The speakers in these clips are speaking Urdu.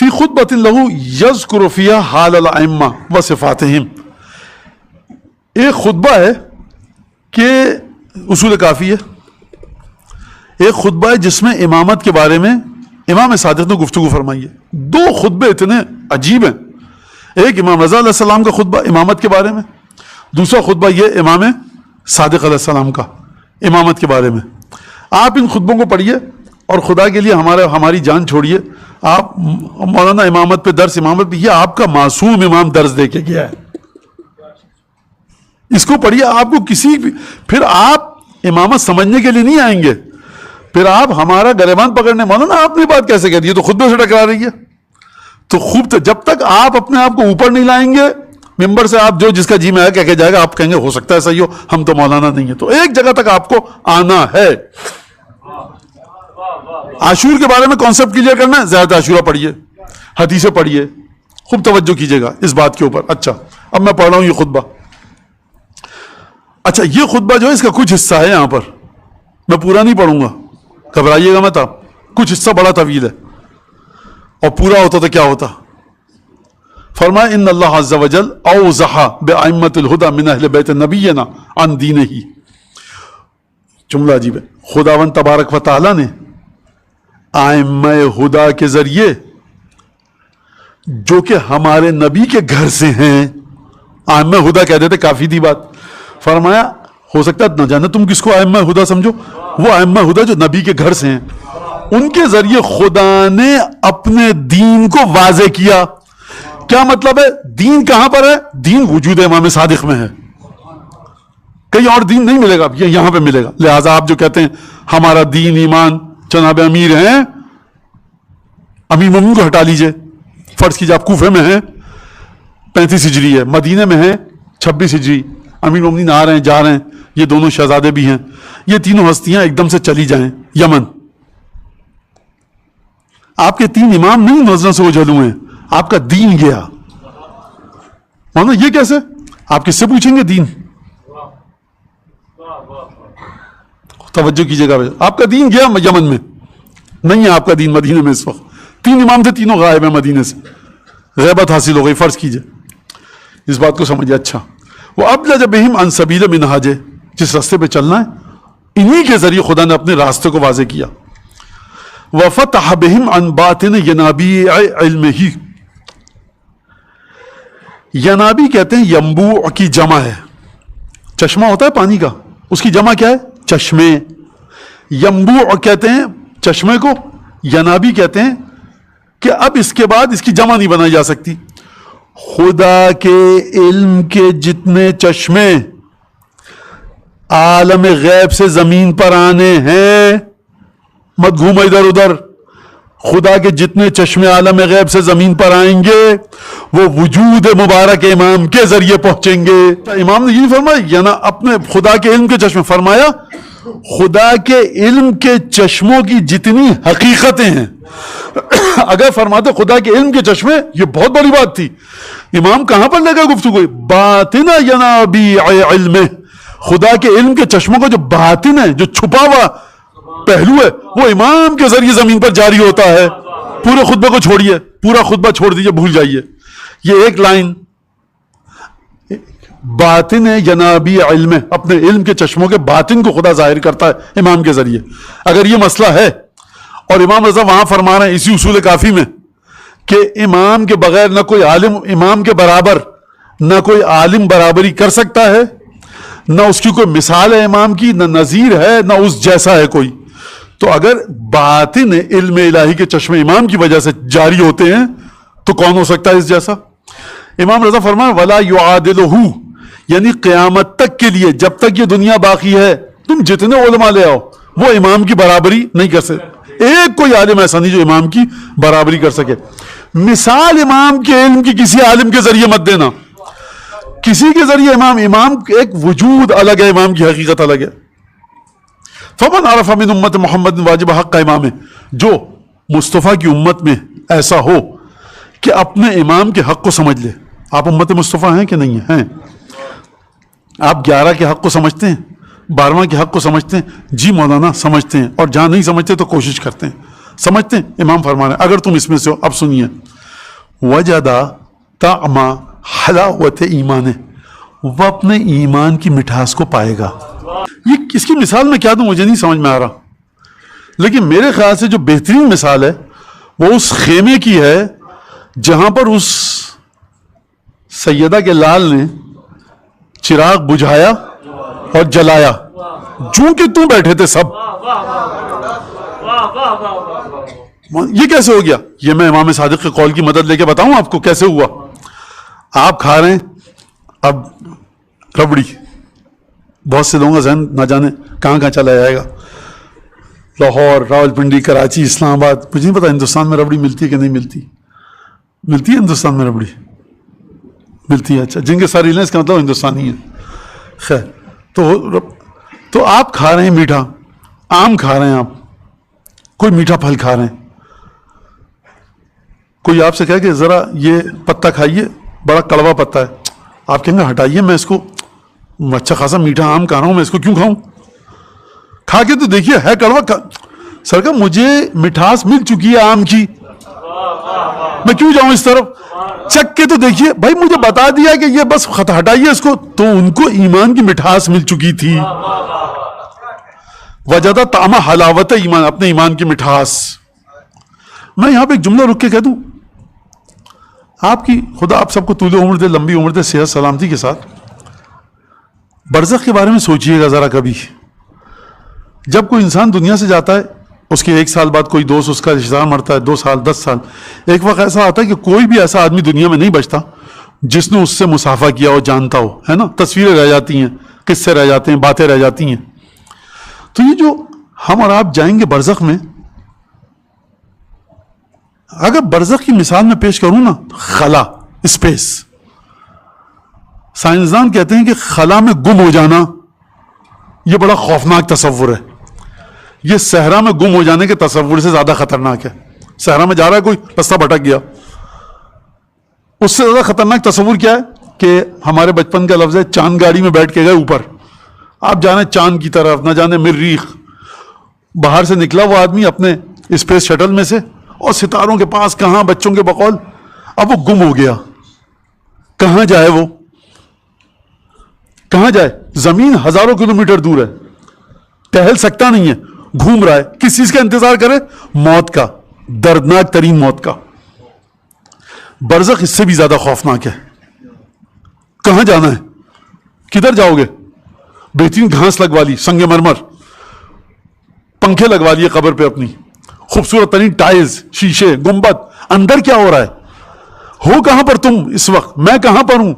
فی خطبۃ لہ یذکر فیہا حال الائمہ و صفاتہم. ایک خطبہ ہے کہ اصول کافی ہے، ایک خطبہ ہے جس میں امامت کے بارے میں امام صادق نے گفتگو فرمائی ہے. دو خطبے اتنے عجیب ہیں، ایک امام رضا علیہ السلام کا خطبہ امامت کے بارے میں، دوسرا خطبہ یہ امام صادق علیہ السلام کا امامت کے بارے میں. آپ ان خطبوں کو پڑھیے اور خدا کے لیے ہماری جان چھوڑیے. آپ مولانا امامت پہ درس امامت پہ، یہ آپ کا معصوم امام درس دے کے گیا ہے، اس کو پڑھیے. آپ کو کسی بھی پھر آپ امامت سمجھنے کے لیے نہیں آئیں گے، پھر آپ ہمارا گریبان پکڑنے مولانا آپ نے بات کیسے کہہ دی، یہ تو خطبے سے ٹکرا رہی ہے. تو خوب جب تک آپ اپنے آپ کو اوپر نہیں لائیں گے ممبر سے، آپ جو جس کا جی میں ہے کہہ کے جائے گا، آپ کہیں گے ہو سکتا ہے صحیح ہو، ہم تو مولانا نہیں ہیں. تو ایک جگہ تک آپ کو آنا ہے. عاشور کے بارے میں کانسیپٹ کلیئر کرنا ہے، زیادہ عاشورہ پڑھیے، حدیثیں پڑھیے، خوب توجہ کیجیے گا اس بات کے اوپر. اچھا اب میں پڑھ رہا ہوں یہ خطبہ. اچھا یہ خطبہ جو ہے اس کا کچھ حصہ ہے یہاں پر، میں پورا نہیں پڑھوں گا، گھبرائیے گا مت آپ. کچھ حصہ بڑا طویل ہے اور پورا ہوتا تو کیا ہوتا. فرمایا ان اللہ عز وجل اوضح بأئمة الہدى من اہل بیت نبینا عن دینہ. جملہ عجیب ہے. خداوند تبارک و تعالیٰ نے ائمہ ہدیٰ کے ذریعے جو کہ ہمارے نبی کے گھر سے ہیں، ائمہ ہدیٰ کہہ دیتے کافی تھی بات. فرمایا ہو سکتا ہے نہ جانے تم کس کو ائمہ ہدیٰ سمجھو، وہ ائمہ ہدیٰ جو نبی کے گھر سے ہیں، ان کے ذریعے خدا نے اپنے دین کو واضح کیا. کیا مطلب ہے؟ دین کہاں پر ہے؟ دین وجود امام صادق میں ہے، کہیں اور دین نہیں ملے گا، یہ یہاں پہ ملے گا. لہٰذا آپ جو کہتے ہیں ہمارا دین ایمان جناب امیر ہیں، امیر مومنین کو ہٹا لیجئے. فرض کیجئے آپ کوفے میں ہیں، 35 ہجری ہے، مدینے میں ہیں 26 ہجری، امیر مومنین آ رہے ہیں جا رہے ہیں، یہ دونوں شہزادے بھی ہیں، یہ تینوں ہستیاں ایک دم سے چلی جائیں یمن. آپ کے 3 امام نہیں نظروں سے اوجھل ہوئے ہیں، آپ کا دین گیا. مانو یہ کیسے؟ آپ کس سے پوچھیں گے دین؟ توجہ کیجئے گا، آپ کا دین گیا یمن میں، نہیں ہے آپ کا دین مدینے میں. اس وقت 3 امام تھے، تینوں غائب ہیں مدینے سے، غیبت حاصل ہو گئی. فرض کیجئے اس بات کو سمجھے. اچھا وہ ابلج بہم عن سبیل منہاج، جس راستے پہ چلنا ہے انہی کے ذریعے خدا نے اپنے راستے کو واضح کیا. وفتح بہم عن باطن ینابیع علمہ. ینابی کہتے ہیں ینبوع کی جمع ہے، چشمہ ہوتا ہے پانی کا، اس کی جمع کیا ہے؟ چشمے. ینبوع کہتے ہیں چشمے کو، ینابی کہتے ہیں کہ اب اس کے بعد اس کی جمع نہیں بنائی جا سکتی. خدا کے علم کے جتنے چشمے عالم غیب سے زمین پر آنے ہیں، مت گھومو ادھر ادھر، خدا کے جتنے چشمے عالم غیب سے زمین پر آئیں گے وہ وجود مبارک امام کے ذریعے پہنچیں گے. امام نے یہ فرمایا یا نا اپنے خدا کے علم کے چشمے، فرمایا خدا کے علم کے چشموں کی جتنی حقیقتیں ہیں، اگر فرماتے خدا کے علم کے چشمے، یہ بہت بڑی بات تھی. امام کہاں پر لے گا گفتگو؟ باطن ینابیع علم، خدا کے علم کے چشموں کا جو باطن ہے، جو چھپا ہوا پہلو ہے، وہ امام کے ذریعے زمین پر جاری ہوتا ہے. پورے خطبے کو چھوڑیے، پورا خطبہ چھوڑ دیجیے، بھول جائیے. یہ ایک لائن باطن ینابیع علم، اپنے علم کے چشموں کے باطن کو خدا ظاہر کرتا ہے امام کے ذریعے. اگر یہ مسئلہ ہے اور امام رضا وہاں فرما رہے ہیں اسی اصول کافی میں کہ امام کے بغیر نہ کوئی عالم امام کے برابر، نہ کوئی عالم برابری کر سکتا ہے، نہ اس کی کوئی مثال ہے امام کی، نہ نظیر ہے، نہ اس جیسا ہے کوئی. تو اگر باطن علم الہی کے چشمے امام کی وجہ سے جاری ہوتے ہیں تو کون ہو سکتا ہے اس جیسا؟ امام رضا فرمایا وَلَا يُعَادِلُهُ، یعنی قیامت تک کے لیے، جب تک یہ دنیا باقی ہے، تم جتنے علماء لے آؤ وہ امام کی برابری نہیں کر سکتے. ایک کوئی عالم ایسا نہیں جو امام کی برابری کر سکے. مثال امام کے علم کی کسی عالم کے ذریعے مت دینا، کسی کے ذریعے امام ایک وجود الگ ہے، امام کی حقیقت الگ ہے. فمن عرف من امت محمد واجب حق کا امام ہے، جو مصطفیٰ کی امت میں ایسا ہو کہ اپنے امام کے حق کو سمجھ لے. آپ امت مصطفیٰ ہیں کہ نہیں ہیں؟ آپ 11 کے حق کو سمجھتے ہیں، 12واں کے حق کو سمجھتے ہیں؟ جی مولانا سمجھتے ہیں، اور جہاں نہیں سمجھتے تو کوشش کرتے ہیں. سمجھتے ہیں؟ امام فرما رہے ہیں اگر تم اس میں سے ہو، اب سنیے، وجدہ طعم حلاوت ایمان، وہ اپنے ایمان کی مٹھاس کو پائے گا. یہ اس کی مثال میں کیا دوں مجھے نہیں سمجھ میں آ رہا، لیکن میرے خیال سے جو بہترین مثال ہے وہ اس خیمے کی ہے جہاں پر اس سیدہ کے لال نے چراغ بجھایا اور جلایا، چونکہ تم بیٹھے تھے سب. یہ کیسے ہو گیا؟ یہ میں امام صادق کے قول کی مدد لے کے بتاؤں آپ کو کیسے ہوا. آپ کھا رہے ہیں اب ربڑی، بہت سے لوگوں کا ذہن نہ جانے کہاں کہاں چلا جائے گا، لاہور، راولپنڈی، کراچی، اسلام آباد. مجھے نہیں پتا ہندوستان میں ربڑی ملتی ہے کہ نہیں ملتی. ملتی ہے ہندوستان میں ربڑی؟ ملتی ہے. اچھا، جن کے ساتھ ریلیں اس کا مطلب ہندوستانی ہے. خیر، تو آپ کھا رہے ہیں میٹھا، آم کھا رہے ہیں، آپ کوئی میٹھا پھل کھا رہے ہیں، کوئی آپ سے کہے کہ ذرا یہ پتا کھائیے، بڑا کڑوا پتا ہے، آپ کہیں گے ہٹائیے، میں اس کو اچھا خاصا میٹھا آم کھا رہا ہوں، میں اس کو کیوں کھاؤں؟ کھا کے تو دیکھیے ہے کڑوا. سر کا مجھے مٹھاس مل چکی ہے آم کی، میں کیوں جاؤں اس طرف؟ چک کے تو دیکھیے بھائی، مجھے بتا دیا کہ یہ بس ہٹائیے اس کو. تو ان کو ایمان کی مٹھاس مل چکی تھی. وجدہ طعم حلاوت ایمان، اپنے ایمان کی مٹھاس. میں یہاں پہ ایک جملہ رک کے کہہ دوں، آپ کی خدا آپ سب کو طول عمر دے، لمبی عمر دے، صحت سلامتی کے ساتھ. برزخ کے بارے میں سوچئے گا ذرا کبھی. جب کوئی انسان دنیا سے جاتا ہے، اس کے 1 سال بعد کوئی دوست اس کا رشتہ دار مرتا ہے، 2 سال، 10 سال. ایک وقت ایسا آتا ہے کہ کوئی بھی ایسا آدمی دنیا میں نہیں بچتا جس نے اس سے مصافحہ کیا ہو، جانتا ہو، ہے نا. تصویریں رہ جاتی ہیں، قصے رہ جاتے ہیں، باتیں رہ جاتی ہیں. تو یہ جو ہم اور آپ جائیں گے برزخ میں، اگر برزخ کی مثال میں پیش کروں نا، خلا، اسپیس. سائنسدان کہتے ہیں کہ خلا میں گم ہو جانا یہ بڑا خوفناک تصور ہے. یہ صحرا میں گم ہو جانے کے تصور سے زیادہ خطرناک ہے. صحرا میں جا رہا ہے کوئی، رستہ بھٹک گیا. اس سے زیادہ خطرناک تصور کیا ہے کہ ہمارے بچپن کا لفظ ہے چاند گاڑی میں بیٹھ کے گئے اوپر، آپ جانے چاند کی طرف، نہ جانے مریخ. باہر سے نکلا وہ آدمی اپنے اسپیس شٹل میں سے، اور ستاروں کے پاس کہاں، بچوں کے بقول، اب وہ گم ہو گیا. کہاں جائے وہ؟ کہاں جائے؟ زمین ہزاروں کلومیٹر دور ہے، ٹہل سکتا نہیں ہے، گھوم رہا ہے. کس چیز کا انتظار کرے؟ موت کا، دردناک ترین موت کا. برزخ اس سے بھی زیادہ خوفناک ہے. کہاں جانا ہے؟ کدھر جاؤ گے؟ بہترین گھاس لگوا لی، سنگ مرمر، پنکھے لگوا لیے قبر پہ اپنی، خوبصورت ترین ٹائلز، شیشے، گنبد. اندر کیا ہو رہا ہے؟ ہو کہاں پر تم اس وقت؟ میں کہاں پر ہوں؟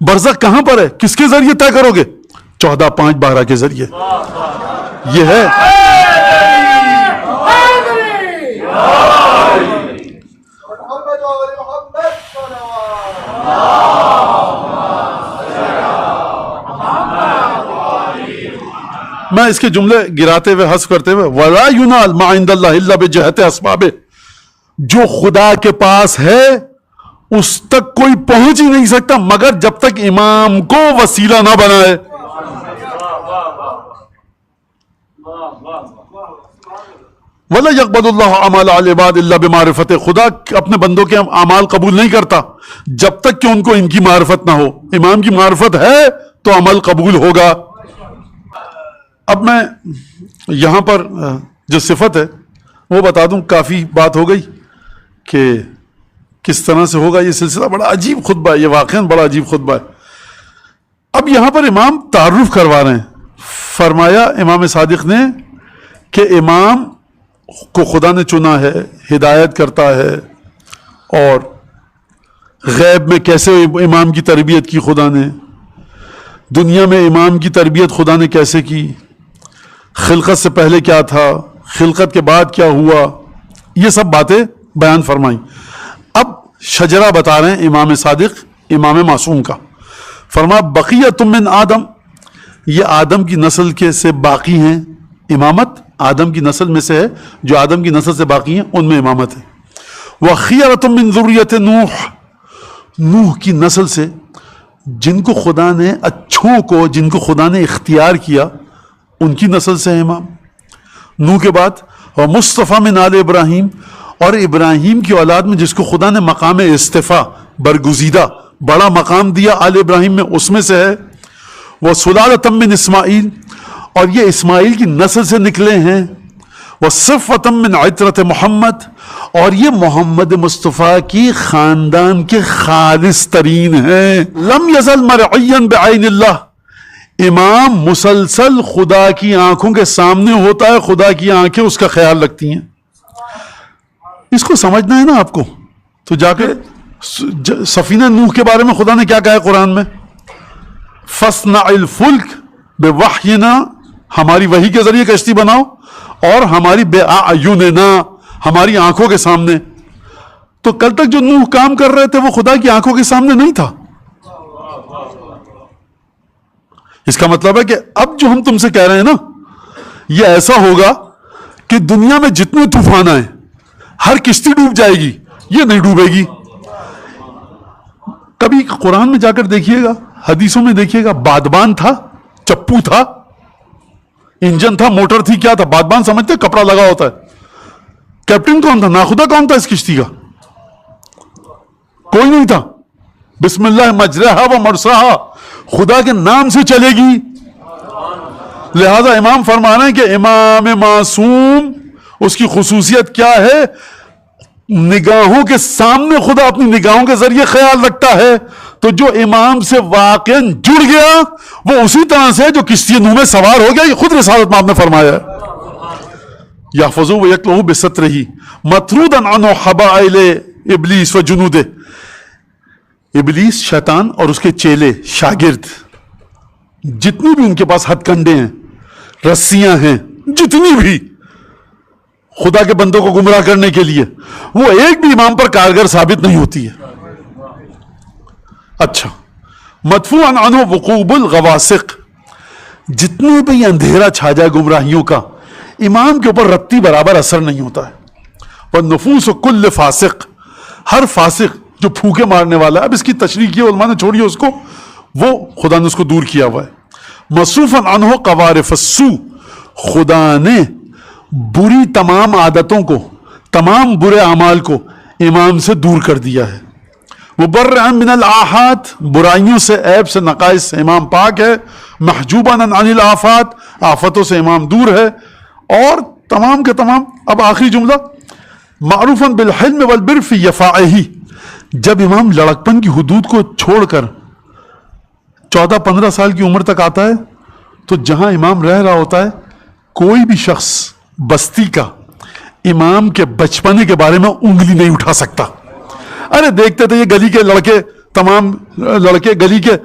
برزخ کہاں پر ہے؟ کس کے ذریعے طے کرو گے؟ 14/5/12 کے ذریعے. یہ ہے میں اس کے جملے گراتے ہوئے حذف کرتے ہوئے، وَلَا يُنَالُ مَا عِندَ اللَّهِ إِلَّا بِجِهَةِ أَسْبَابِهِ، جو خدا کے پاس ہے اس تک کوئی پہنچ ہی نہیں سکتا مگر جب تک امام کو وسیلہ نہ بنائے. وَلَا يَقْبَلُ اللَّهُ أَعْمَالَ الْعِبَادِ إِلَّا بِمَعْرِفَتِهِ، خدا اپنے بندوں کے اعمال قبول نہیں کرتا جب تک کہ ان کو ان کی معرفت نہ ہو. امام کی معرفت ہے تو عمل قبول ہوگا. اب میں یہاں پر جو صفت ہے وہ بتا دوں. کافی بات ہو گئی کہ کس طرح سے ہوگا یہ سلسلہ. بڑا عجیب خطبہ ہے یہ، واقعاً بڑا عجیب خطبہ ہے. اب یہاں پر امام تعارف کروا رہے ہیں. فرمایا امام صادق نے کہ امام کو خدا نے چنا ہے، ہدایت کرتا ہے، اور غیب میں کیسے امام کی تربیت کی خدا نے، دنیا میں امام کی تربیت خدا نے کیسے کی، خلقت سے پہلے کیا تھا، خلقت کے بعد کیا ہوا، یہ سب باتیں بیان فرمائیں. اب شجرہ بتا رہے ہیں امام صادق امام معصوم کا. فرمایا بقیۃ من آدم، یہ آدم کی نسل کے سے باقی ہیں امامت. آدم کی نسل میں سے ہے جو آدم کی نسل سے باقی ہیں، ان میں امامت ہے. وخیرۃ من ذریۃ نوح، نوح کی نسل سے جن کو خدا نے اچھوں کو، جن کو خدا نے اختیار کیا، ان کی نسل سے ہے امام. نوح کے بعد اور مصطفیٰ من آل ابراہیم، اور ابراہیم کی اولاد میں جس کو خدا نے مقام استفا برگزیدہ بڑا مقام دیا آل ابراہیم میں، اس میں سے ہے۔ وہ سلالۃ من اسماعیل، اور یہ اسماعیل کی نسل سے نکلے ہیں۔ وہ صفۃ من عطرۃ محمد، اور یہ محمد مصطفیٰ کی خاندان کے خالص ترین ہیں۔ لم یزل مرعیا بعین اللہ، امام مسلسل خدا کی آنکھوں کے سامنے ہوتا ہے، خدا کی آنکھیں اس کا خیال رکھتی ہیں۔ اس کو سمجھنا ہے نا آپ کو، تو جا کے سفینہ نوح کے بارے میں خدا نے کیا کہا ہے قرآن میں؟ فَاصْنَعِ الْفُلْكَ بِوَحْيِنَا، ہماری وحی کے ذریعے کشتی بناؤ، اور ہماری بِأَعْيُنِنَا، ہماری آنکھوں کے سامنے۔ تو کل تک جو نوح کام کر رہے تھے وہ خدا کی آنکھوں کے سامنے نہیں تھا۔ اس کا مطلب ہے کہ اب جو ہم تم سے کہہ رہے ہیں نا، یہ ایسا ہوگا کہ دنیا میں جتنے طوفان آئے ہر کشتی ڈوب جائے گی، یہ نہیں ڈوبے گی۔ کبھی قرآن میں جا کر دیکھیے گا، حدیثوں میں دیکھیے گا، بادبان تھا، چپو تھا، انجن تھا، موٹر تھی، کیا تھا؟ بادبان سمجھتے کپڑا لگا ہوتا ہے۔ کیپٹن کون تھا؟ ناخدا کون تھا اس کشتی کا؟ کوئی نہیں تھا۔ بسم اللہ مجرہا و مرساہا، خدا کے نام سے چلے گی۔ لہذا امام فرما رہے ہیں کہ امام معصوم، اس کی خصوصیت کیا ہے؟ نگاہوں کے سامنے خدا اپنی نگاہوں کے ذریعے خیال رکھتا ہے۔ تو جو امام سے واقعا جڑ گیا وہ اسی طرح سے جو کشتی نوح میں سوار ہو گیا، یہ خود رسالت میں آپ نے فرمایا ہے۔ یحفظہ و یکلہ بسترہ مطرودا عنہ حبائل ابلیس و جنودہ، ابلیس شیطان اور اس کے چیلے شاگرد جتنی بھی ان کے پاس ہتھ کنڈے ہیں، رسیاں ہیں، جتنی بھی خدا کے بندوں کو گمراہ کرنے کے لیے، وہ ایک بھی امام پر کارگر ثابت نہیں ہوتی ہے۔ اچھا، مدفوعا عنہ وقوب الغواسق، جتنے بھی اندھیرا چھا جائے گمراہیوں کا، امام کے اوپر رتی برابر اثر نہیں ہوتا ہے۔ والنفوس کل فاسق، ہر فاسق جو پھوکے مارنے والا ہے، اب اس کی تشریح کی علماء نے، چھوڑیے اس کو، وہ خدا نے اس کو دور کیا ہوا ہے۔ مصروفا عنہ قوارف السوء، خدا نے بری تمام عادتوں کو، تمام برے اعمال کو امام سے دور کر دیا ہے۔ مبرئا من الآحات، برائیوں سے، عیب سے، نقائص سے امام پاک ہے۔ محجوبا عن الآفات، آفتوں سے امام دور ہے۔ اور تمام کے تمام، اب آخری جملہ، معروفا بالحلم والبر فی یفاعہ، جب امام لڑکپن کی حدود کو چھوڑ کر 14-15 سال کی عمر تک آتا ہے تو جہاں امام رہ رہا ہوتا ہے کوئی بھی شخص بستی کا امام کے بچپنے کے بارے میں انگلی نہیں اٹھا سکتا۔ ارے دیکھتے تھے یہ گلی کے لڑکے، تمام لڑکے گلی کے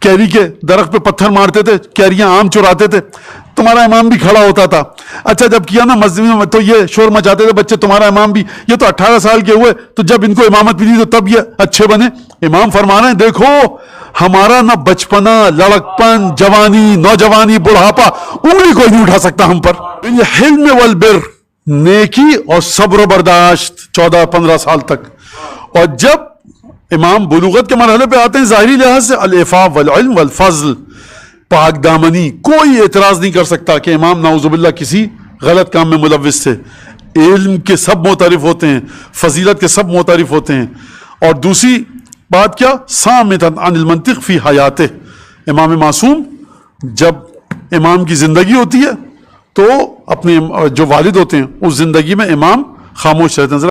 کیری کے درخت پہ پتھر مارتے تھے، کیریاں آم چراتے تھے، تمہارا امام بھی کھڑا ہوتا تھا۔ اچھا جب کیا نا مسجد میں تو یہ شور مچاتے تھے بچے، تمہارا امام بھی، یہ تو 18 سال کے ہوئے تو جب ان کو امامت ملی تو تب یہ اچھے بنے۔ امام فرما رہے ہیں دیکھو ہمارا نہ بچپنا، لڑکپن، جوانی، نوجوانی، بڑھاپا، انگلی کوئی نہیں اٹھا سکتا ہم پر۔ حلم والبر، نیکی اور صبر و برداشت 14-15 سال تک۔ اور جب امام بلوغت کے مرحلے پہ آتے ہیں ظاہری لحاظ سے، العفاف والعلم والفضل، پاک دامنی، کوئی اعتراض نہیں کر سکتا کہ امام نعوذ باللہ کسی غلط کام میں ملوث تھے۔ علم کے سب معترف ہوتے ہیں، فضیلت کے سب معترف ہوتے ہیں۔ اور دوسری بات کیا؟ صامتا عن المنطق فی حیاتہ، امام معصوم جب امام کی زندگی ہوتی ہے تو اپنے جو والد ہوتے ہیں اس زندگی میں امام خاموش رہتے ہیں۔